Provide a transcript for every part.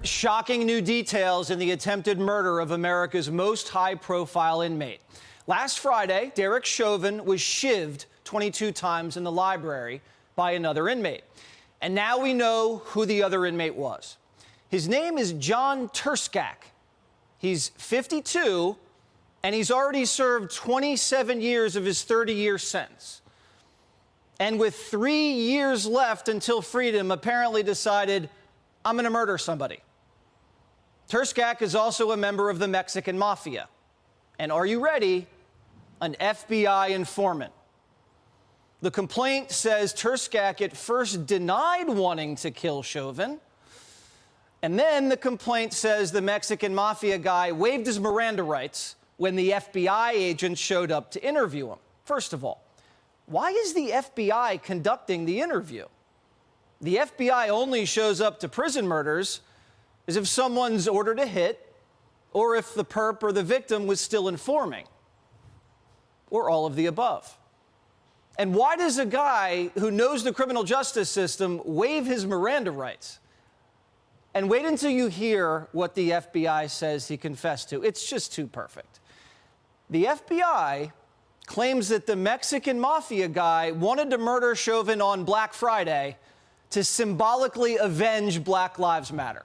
Shocking new details in the attempted murder of America's most high-profile inmate. Last Friday, Derek Chauvin was shivved 22 times in the library by another inmate. And now we know who the other inmate was. His name is John Turskak. He's 52, and he's already served 27 years of his 30-year sentence. And with 3 years left until freedom, apparently decided, I'm going to murder somebody. Turskak is also a member of the Mexican Mafia. And are you ready? An FBI informant. The complaint says Turskak at first denied wanting to kill Chauvin. And then the complaint says the Mexican Mafia guy waived his Miranda rights when the FBI agent showed up to interview him. First of all, why is the FBI conducting the interview? The FBI only shows up to prison murders as if someone's ordered a hit or if the perp or the victim was still informing, or all of the above. And why does a guy who knows the criminal justice system waive his Miranda rights? And wait until you hear what the FBI says he confessed to. It's just too perfect. The FBI claims that the Mexican Mafia guy wanted to murder Chauvin on Black Friday to symbolically avenge Black Lives Matter.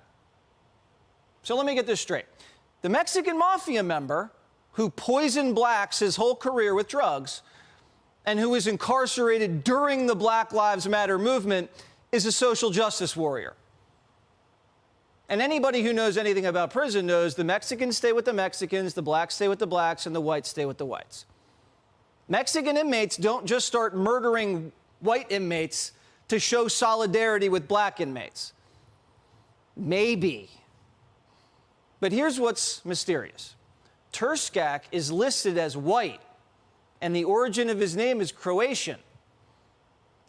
So let me get this straight. The Mexican Mafia member who poisoned blacks his whole career with drugs and who was incarcerated during the Black Lives Matter movement is a social justice warrior. And anybody who knows anything about prison knows the Mexicans stay with the Mexicans, the blacks stay with the blacks, and the whites stay with the whites. Mexican inmates don't just start murdering white inmates to show solidarity with black inmates. Maybe. But here's what's mysterious. Turskak is listed as white, and the origin of his name is Croatian.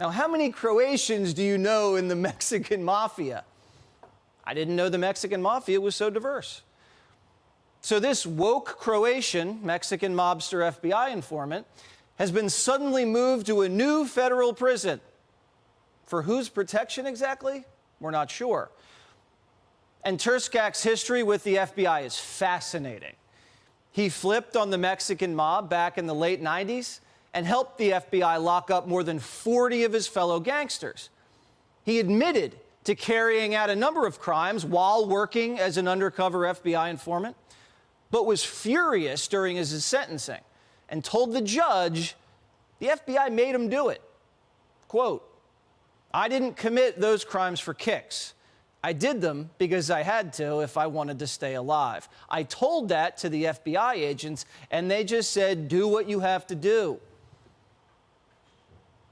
Now, how many Croatians do you know in the Mexican Mafia? I didn't know the Mexican Mafia was so diverse. So this woke Croatian Mexican mobster FBI informant has been suddenly moved to a new federal prison. For whose protection exactly? We're not sure. And Turskak's history with the FBI is fascinating. He flipped on the Mexican mob back in the late 90s and helped the FBI lock up more than 40 of his fellow gangsters. He admitted to carrying out a number of crimes while working as an undercover FBI informant, but was furious during his sentencing and told the judge the FBI made him do it. Quote, I didn't commit those crimes for kicks. I did them because I had to if I wanted to stay alive. I told that to the FBI agents, and they just said, do what you have to do.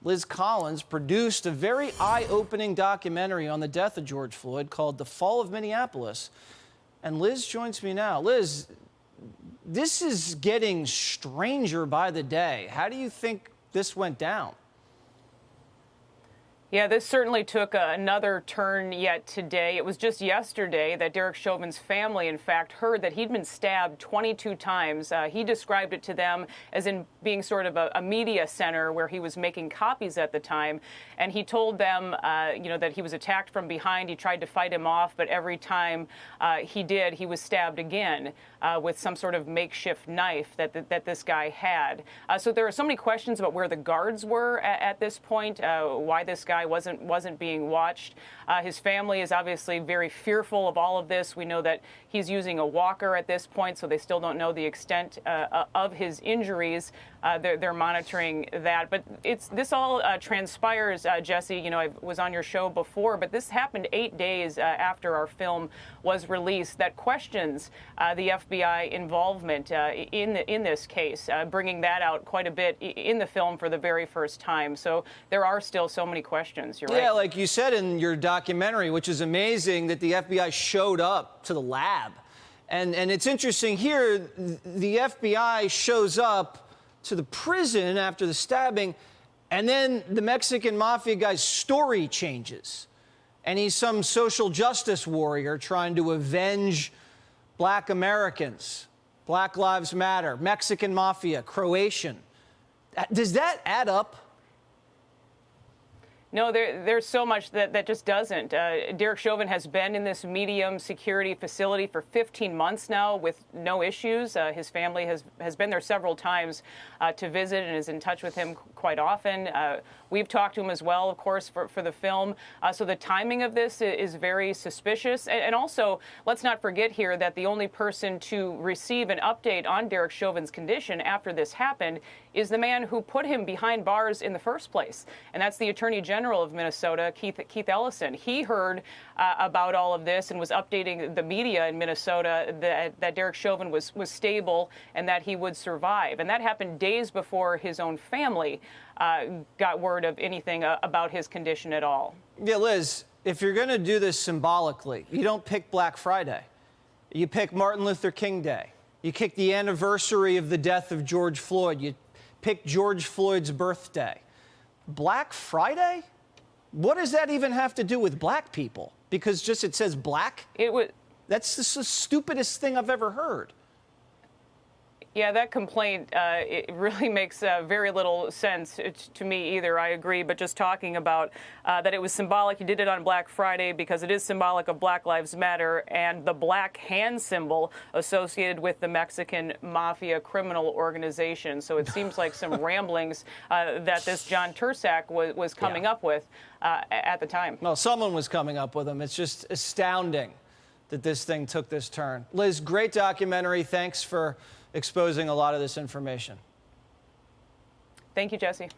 Liz Collins produced a very eye-opening documentary on the death of George Floyd called The Fall of Minneapolis. And Liz joins me now. Liz, this is getting stranger by the day. How do you think this went down? Yeah, this certainly took another turn yet today. It was just yesterday that Derek Chauvin's family, in fact, heard that he'd been stabbed 22 times. He described it to them as in being sort of a media center where he was making copies at the time. And he told them, that he was attacked from behind. He tried to fight him off, but every time he did, he was stabbed again with some sort of makeshift knife that this guy had. So there are so many questions about where the guards were at this point, why this guy wasn't being watched. His family is obviously very fearful of all of this. We know that he's using a walker at this point, so they still don't know the extent of his injuries. They're monitoring that. But this all transpires, Jesse. I was on your show before, but this happened 8 days after our film was released that questions the FBI involvement in this case, bringing that out quite a bit in the film for the very first time. So there are still so many questions. You're right. Yeah, like you said in your documentary, which is amazing that the FBI showed up to the lab. And it's interesting here, the FBI shows up to the prison after the stabbing, and then the Mexican Mafia guy's story changes. And he's some social justice warrior trying to avenge Black Americans, Black Lives Matter, Mexican Mafia, Croatian. Does that add up? No, there's so much that just doesn't. Derek Chauvin has been in this medium security facility for 15 months now with no issues. His family has been there several times to visit and is in touch with him quite often. We've talked to him as well, of course, for the film. So the timing of this is very suspicious. And also, let's not forget here that the only person to receive an update on Derek Chauvin's condition after this happened is the man who put him behind bars in the first place. And that's the Attorney General of Minnesota, Keith Ellison. He heard about all of this and was updating the media in Minnesota that Derek Chauvin was stable and that he would survive. And that happened days before his own family got word of anything about his condition at all. Yeah, Liz, if you're going to do this symbolically, you don't pick Black Friday. You pick Martin Luther King Day. You pick the anniversary of the death of George Floyd. You pick George Floyd's birthday. Black Friday? What does that even have to do with black people? Because just it says black? That's the stupidest thing I've ever heard. Yeah, that complaint, it really makes very little sense to me either. I agree. But just talking about that it was symbolic. You did it on Black Friday because it is symbolic of Black Lives Matter and the black hand symbol associated with the Mexican Mafia criminal organization. So it seems like some ramblings that this John Tursak was coming up with at the time. Well, someone was coming up with them. It's just astounding that this thing took this turn. Liz, great documentary. Thanks for exposing a lot of this information. Thank you, Jesse.